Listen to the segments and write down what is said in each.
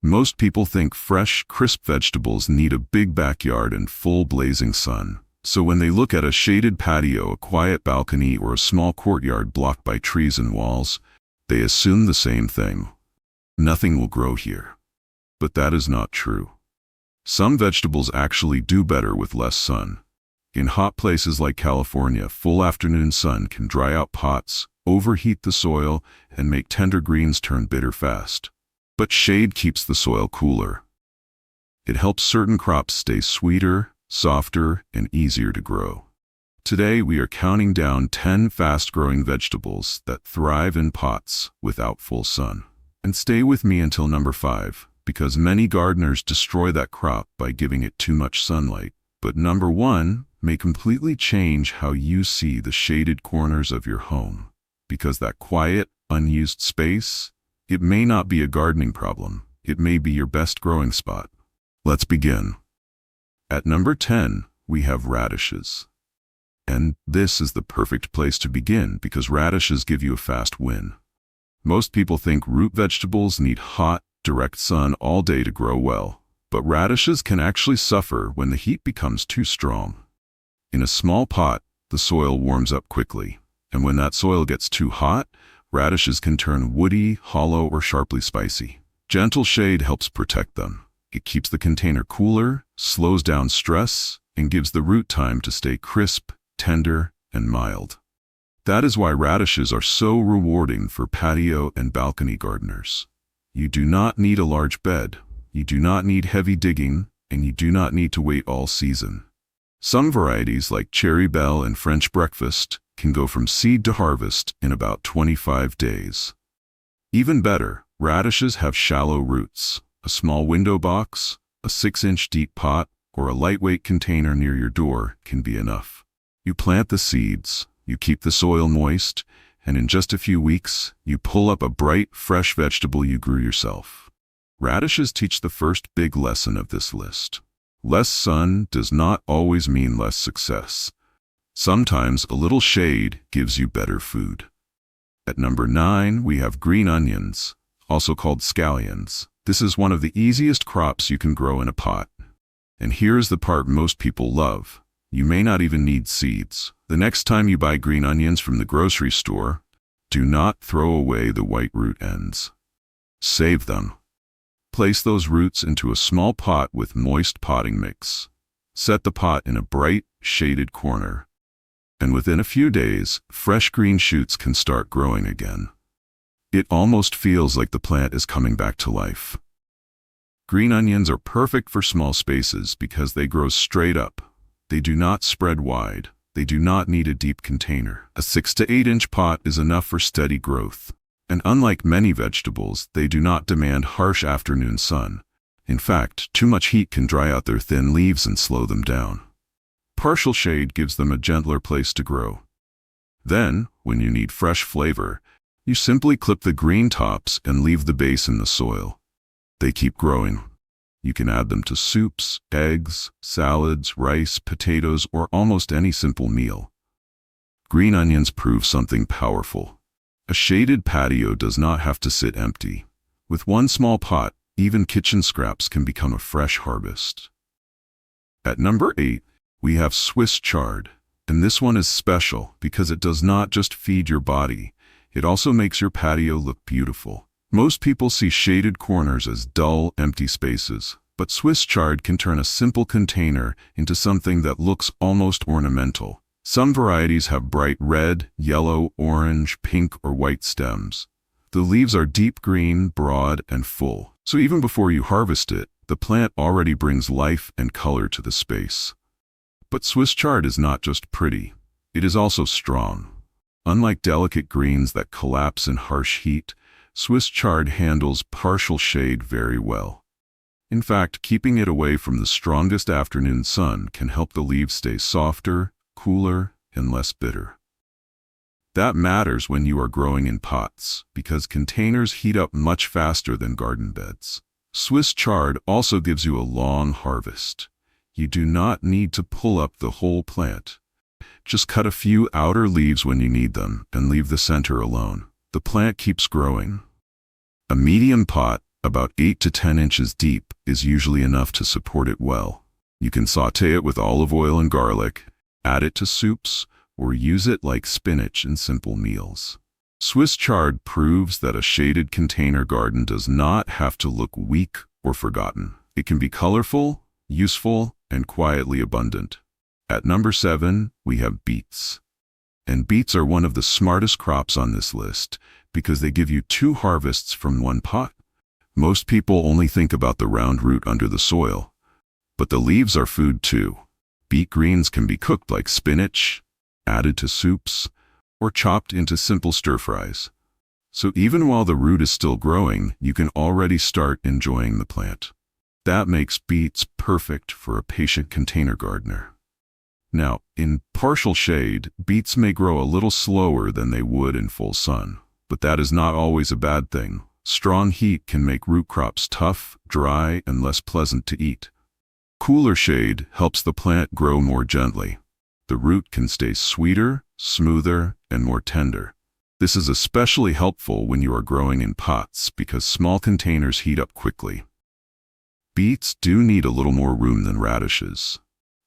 Most people think fresh, crisp vegetables need a big backyard and full blazing sun. So when they look at a shaded patio, a quiet balcony, or a small courtyard blocked by trees and walls, they assume the same thing. Nothing will grow here. But that is not true. Some vegetables actually do better with less sun. In hot places like California, full afternoon sun can dry out pots, overheat the soil, and make tender greens turn bitter fast. But shade keeps the soil cooler. It helps certain crops stay sweeter, softer, and easier to grow. Today we are counting down 10 fast-growing vegetables that thrive in pots without full sun. And stay with me until number 5, because many gardeners destroy that crop by giving it too much sunlight. But number 1 may completely change how you see the shaded corners of your home. Because that quiet, unused space, it may not be a gardening problem. It may be your best growing spot. Let's begin. At number 10, we have radishes. And this is the perfect place to begin because radishes give you a fast win. Most people think root vegetables need hot, direct sun all day to grow well. But radishes can actually suffer when the heat becomes too strong. In a small pot, the soil warms up quickly. And when that soil gets too hot, radishes can turn woody, hollow, or sharply spicy. Gentle shade helps protect them. It keeps the container cooler, slows down stress, and gives the root time to stay crisp, tender, and mild. That is why radishes are so rewarding for patio and balcony gardeners. You do not need a large bed, you do not need heavy digging, and you do not need to wait all season. Some varieties like Cherry Belle and French Breakfast can go from seed to harvest in about 25 days. Even better, radishes have shallow roots. A small window box, a 6-inch deep pot, or a lightweight container near your door can be enough. You plant the seeds, you keep the soil moist, and in just a few weeks, you pull up a bright, fresh vegetable you grew yourself. Radishes teach the first big lesson of this list. Less sun does not always mean less success. Sometimes a little shade gives you better food. At number 9, we have green onions, also called scallions. This is one of the easiest crops you can grow in a pot. And here's the part most people love. You may not even need seeds. The next time you buy green onions from the grocery store, do not throw away the white root ends. Save them. Place those roots into a small pot with moist potting mix. Set the pot in a bright, shaded corner. And within a few days, fresh green shoots can start growing again. It almost feels like the plant is coming back to life. Green onions are perfect for small spaces because they grow straight up. They do not spread wide. They do not need a deep container. A 6 to 8-inch pot is enough for steady growth. And unlike many vegetables, they do not demand harsh afternoon sun. In fact, too much heat can dry out their thin leaves and slow them down. Partial shade gives them a gentler place to grow. Then, when you need fresh flavor, you simply clip the green tops and leave the base in the soil. They keep growing. You can add them to soups, eggs, salads, rice, potatoes, or almost any simple meal. Green onions prove something powerful. A shaded patio does not have to sit empty. With one small pot, even kitchen scraps can become a fresh harvest. At number 8, we have Swiss chard. And this one is special because it does not just feed your body, it also makes your patio look beautiful. Most people see shaded corners as dull, empty spaces, but Swiss chard can turn a simple container into something that looks almost ornamental. Some varieties have bright red, yellow, orange, pink, or white stems. The leaves are deep green, broad, and full, so even before you harvest it, the plant already brings life and color to the space. But Swiss chard is not just pretty, it is also strong. Unlike delicate greens that collapse in harsh heat, Swiss chard handles partial shade very well. In fact, keeping it away from the strongest afternoon sun can help the leaves stay softer, cooler, and less bitter. That matters when you are growing in pots, because containers heat up much faster than garden beds. Swiss chard also gives you a long harvest. You do not need to pull up the whole plant. Just cut a few outer leaves when you need them and leave the center alone. The plant keeps growing. A medium pot, about 8 to 10 inches deep, is usually enough to support it well. You can sauté it with olive oil and garlic, add it to soups, or use it like spinach in simple meals. Swiss chard proves that a shaded container garden does not have to look weak or forgotten. It can be colorful, useful, and quietly abundant. At number 7, we have beets. And beets are one of the smartest crops on this list because they give you 2 harvests from one pot. Most people only think about the round root under the soil, but the leaves are food too. Beet greens can be cooked like spinach, added to soups, or chopped into simple stir-fries. So even while the root is still growing, you can already start enjoying the plant. That makes beets perfect for a patient container gardener. Now, in partial shade, beets may grow a little slower than they would in full sun, but that is not always a bad thing. Strong heat can make root crops tough, dry, and less pleasant to eat. Cooler shade helps the plant grow more gently. The root can stay sweeter, smoother, and more tender. This is especially helpful when you are growing in pots because small containers heat up quickly. Beets do need a little more room than radishes.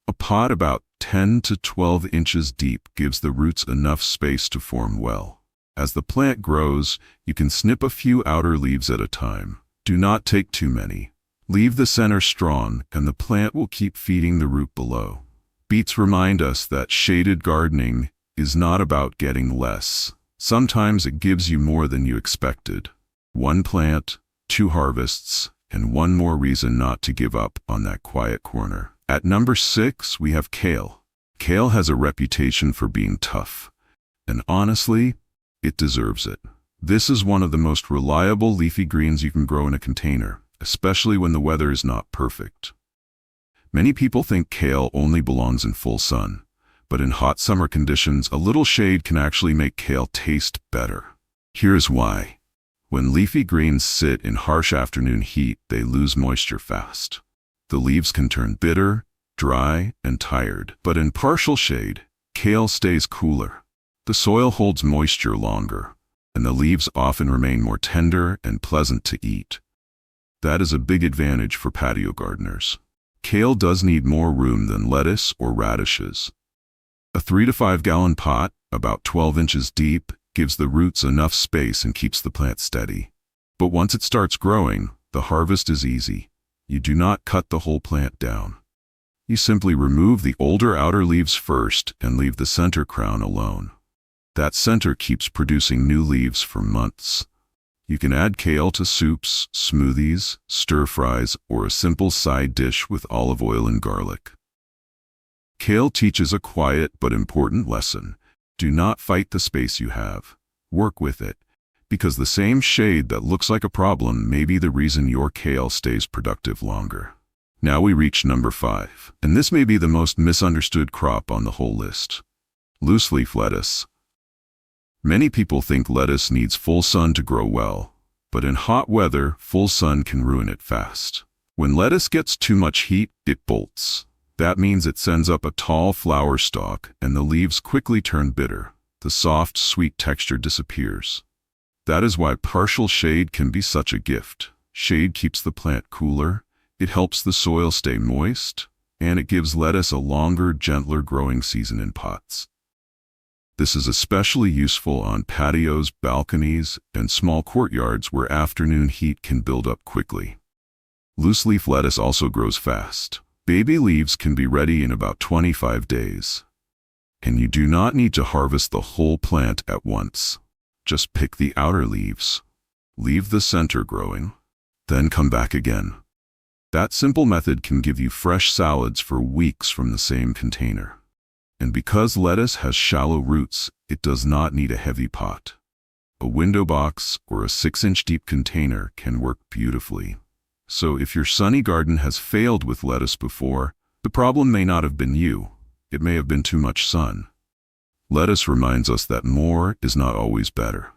A pot about 10 to 12 inches deep gives the roots enough space to form well. As the plant grows, you can snip a few outer leaves at a time. Do not take too many. Leave the center strong, and the plant will keep feeding the root below. Beets remind us that shaded gardening is not about getting less. Sometimes it gives you more than you expected. 1 plant, 2 harvests, and 1 more reason not to give up on that quiet corner. At number 6, we have kale. Kale has a reputation for being tough, and honestly, it deserves it. This is one of the most reliable leafy greens you can grow in a container, especially when the weather is not perfect. Many people think kale only belongs in full sun, but in hot summer conditions, a little shade can actually make kale taste better. Here's why. When leafy greens sit in harsh afternoon heat, they lose moisture fast. The leaves can turn bitter, dry, and tired, but in partial shade, kale stays cooler. The soil holds moisture longer, and the leaves often remain more tender and pleasant to eat. That is a big advantage for patio gardeners. Kale does need more room than lettuce or radishes. A 3 to 5 gallon pot, about 12 inches deep, gives the roots enough space and keeps the plant steady. But once it starts growing, the harvest is easy. You do not cut the whole plant down. You simply remove the older outer leaves first and leave the center crown alone. That center keeps producing new leaves for months. You can add kale to soups, smoothies, stir-fries, or a simple side dish with olive oil and garlic. Kale teaches a quiet but important lesson. Do not fight the space you have. Work with it, because the same shade that looks like a problem may be the reason your kale stays productive longer. Now we reach number 5, and this may be the most misunderstood crop on the whole list. Loose-leaf lettuce. Many people think lettuce needs full sun to grow well, but in hot weather, full sun can ruin it fast. When lettuce gets too much heat, it bolts. That means it sends up a tall flower stalk, and the leaves quickly turn bitter. The soft, sweet texture disappears. That is why partial shade can be such a gift. Shade keeps the plant cooler, it helps the soil stay moist, and it gives lettuce a longer, gentler growing season in pots. This is especially useful on patios, balconies, and small courtyards where afternoon heat can build up quickly. Loose-leaf lettuce also grows fast. Baby leaves can be ready in about 25 days. And you do not need to harvest the whole plant at once. Just pick the outer leaves, leave the center growing, then come back again. That simple method can give you fresh salads for weeks from the same container. And because lettuce has shallow roots, it does not need a heavy pot. A window box or a 6-inch deep container can work beautifully. So if your sunny garden has failed with lettuce before, the problem may not have been you. It may have been too much sun. Lettuce reminds us that more is not always better.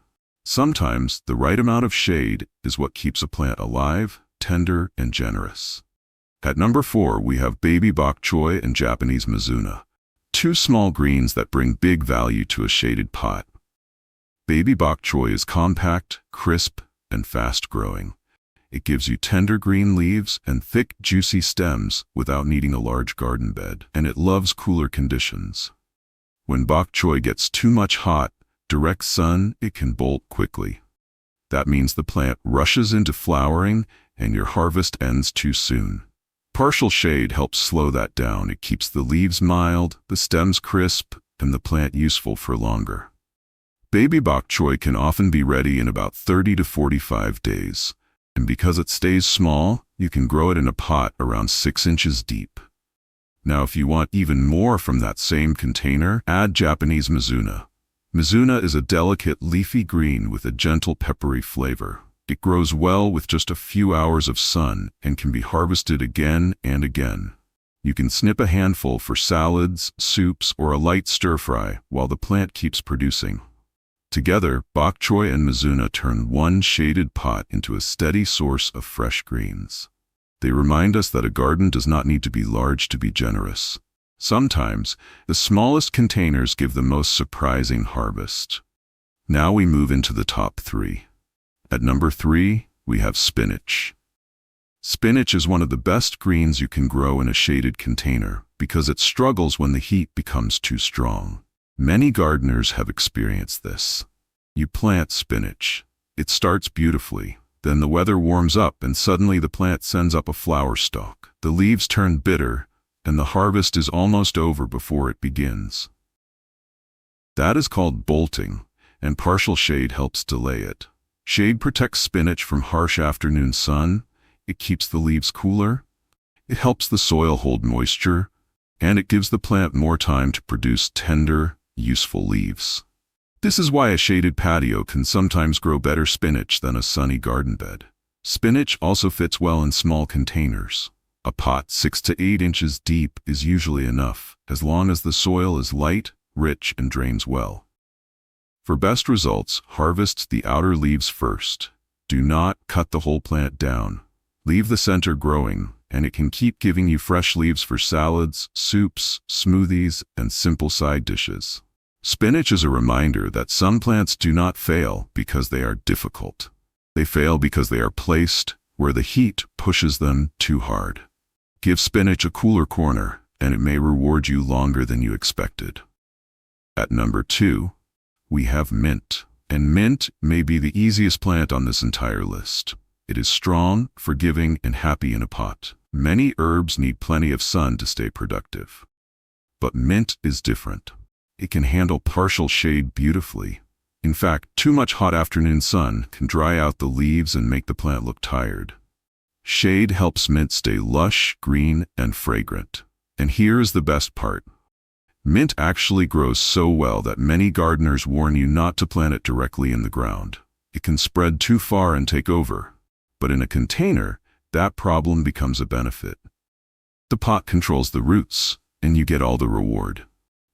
Sometimes the right amount of shade is what keeps a plant alive, tender, and generous. At number 4, we have baby bok choy and Japanese Mizuna, 2 small greens that bring big value to a shaded pot. Baby bok choy is compact, crisp, and fast-growing. It gives you tender green leaves and thick, juicy stems without needing a large garden bed, and it loves cooler conditions. When bok choy gets too much hot, direct sun, it can bolt quickly. That means the plant rushes into flowering and your harvest ends too soon. Partial shade helps slow that down. It keeps the leaves mild, the stems crisp, and the plant useful for longer. Baby bok choy can often be ready in about 30 to 45 days, and because it stays small, you can grow it in a pot around 6 inches deep. Now if you want even more from that same container, add Japanese Mizuna. Mizuna is a delicate leafy green with a gentle peppery flavor. It grows well with just a few hours of sun and can be harvested again and again. You can snip a handful for salads, soups, or a light stir-fry while the plant keeps producing. Together, bok choy and Mizuna turn one shaded pot into a steady source of fresh greens. They remind us that a garden does not need to be large to be generous. Sometimes, the smallest containers give the most surprising harvest. Now we move into the top 3. At number 3, we have spinach. Spinach is one of the best greens you can grow in a shaded container because it struggles when the heat becomes too strong. Many gardeners have experienced this. You plant spinach. It starts beautifully. Then the weather warms up and suddenly the plant sends up a flower stalk. The leaves turn bitter and the harvest is almost over before it begins. That is called bolting, and partial shade helps delay it. Shade protects spinach from harsh afternoon sun, it keeps the leaves cooler, it helps the soil hold moisture, and it gives the plant more time to produce tender, useful leaves. This is why a shaded patio can sometimes grow better spinach than a sunny garden bed. Spinach also fits well in small containers. A pot 6 to 8 inches deep is usually enough, as long as the soil is light, rich, and drains well. For best results, harvest the outer leaves first. Do not cut the whole plant down. Leave the center growing, and it can keep giving you fresh leaves for salads, soups, smoothies, and simple side dishes. Spinach is a reminder that some plants do not fail because they are difficult. They fail because they are placed where the heat pushes them too hard. Give spinach a cooler corner, and it may reward you longer than you expected. At number 2, we have mint. And mint may be the easiest plant on this entire list. It is strong, forgiving, and happy in a pot. Many herbs need plenty of sun to stay productive. But mint is different. It can handle partial shade beautifully. In fact, too much hot afternoon sun can dry out the leaves and make the plant look tired. Shade helps mint stay lush, green, and fragrant. And here is the best part. Mint actually grows so well that many gardeners warn you not to plant it directly in the ground. It can spread too far and take over. But in a container, that problem becomes a benefit. The pot controls the roots, and you get all the reward.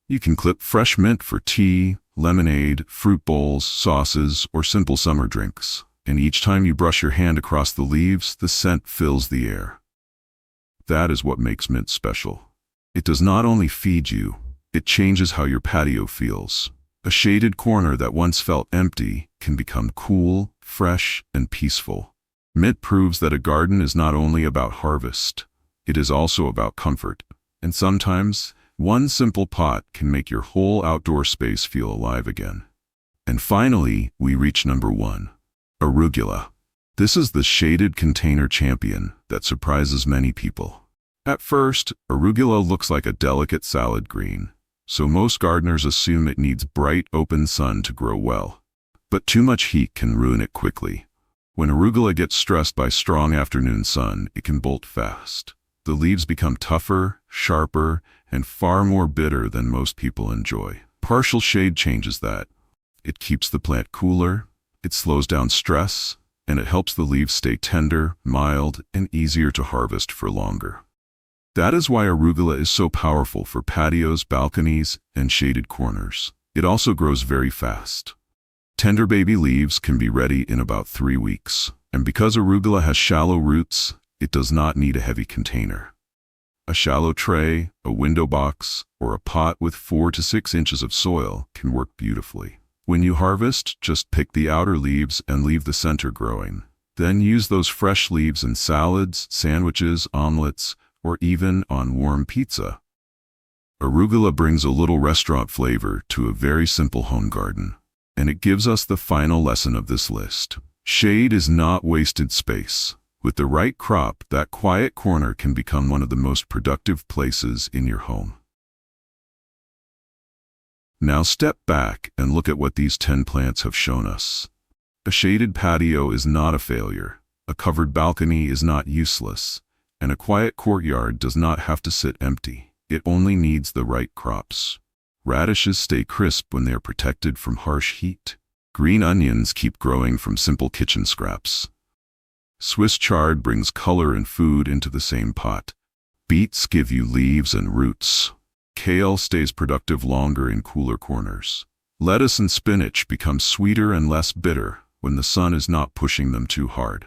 You can clip fresh mint for tea, lemonade, fruit bowls, sauces, or simple summer drinks. And each time you brush your hand across the leaves, the scent fills the air. That is what makes mint special. It does not only feed you, it changes how your patio feels. A shaded corner that once felt empty can become cool, fresh, and peaceful. Mint proves that a garden is not only about harvest, it is also about comfort. And sometimes, one simple pot can make your whole outdoor space feel alive again. And finally, we reach number 1. Arugula. This is the shaded container champion that surprises many people. At first, arugula looks like a delicate salad green, so most gardeners assume it needs bright, open sun to grow well. But too much heat can ruin it quickly. When arugula gets stressed by strong afternoon sun, it can bolt fast. The leaves become tougher, sharper, and far more bitter than most people enjoy. Partial shade changes that. It keeps the plant cooler, it slows down stress, and it helps the leaves stay tender, mild, and easier to harvest for longer. That is why arugula is so powerful for patios, balconies, and shaded corners. It also grows very fast. Tender baby leaves can be ready in about 3 weeks. And because arugula has shallow roots, it does not need a heavy container. A shallow tray, a window box, or a pot with 4 to 6 inches of soil can work beautifully. When you harvest, just pick the outer leaves and leave the center growing. Then use those fresh leaves in salads, sandwiches, omelets, or even on warm pizza. Arugula brings a little restaurant flavor to a very simple home garden, and it gives us the final lesson of this list. Shade is not wasted space. With the right crop, that quiet corner can become one of the most productive places in your home. Now step back and look at what these 10 plants have shown us. A shaded patio is not a failure, a covered balcony is not useless, and a quiet courtyard does not have to sit empty. It only needs the right crops. Radishes stay crisp when they are protected from harsh heat. Green onions keep growing from simple kitchen scraps. Swiss chard brings color and food into the same pot. Beets give you leaves and roots. Kale stays productive longer in cooler corners. Lettuce and spinach become sweeter and less bitter when the sun is not pushing them too hard.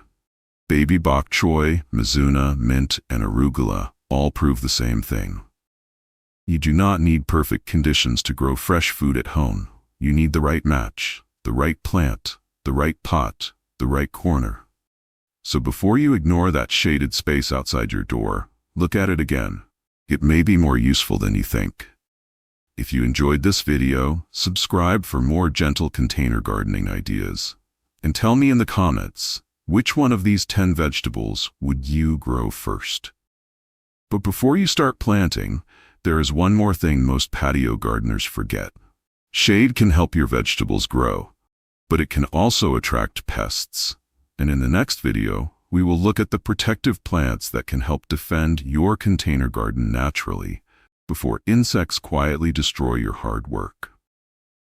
Baby bok choy, Mizuna, mint, and arugula all prove the same thing. You do not need perfect conditions to grow fresh food at home. You need the right match, the right plant, the right pot, the right corner. So before you ignore that shaded space outside your door, look at it again. It may be more useful than you think. If you enjoyed this video, subscribe for more gentle container gardening ideas. And tell me in the comments, which one of these 10 vegetables would you grow first? But before you start planting, there is one more thing most patio gardeners forget. Shade can help your vegetables grow, but it can also attract pests. And in the next video, we will look at the protective plants that can help defend your container garden naturally before insects quietly destroy your hard work.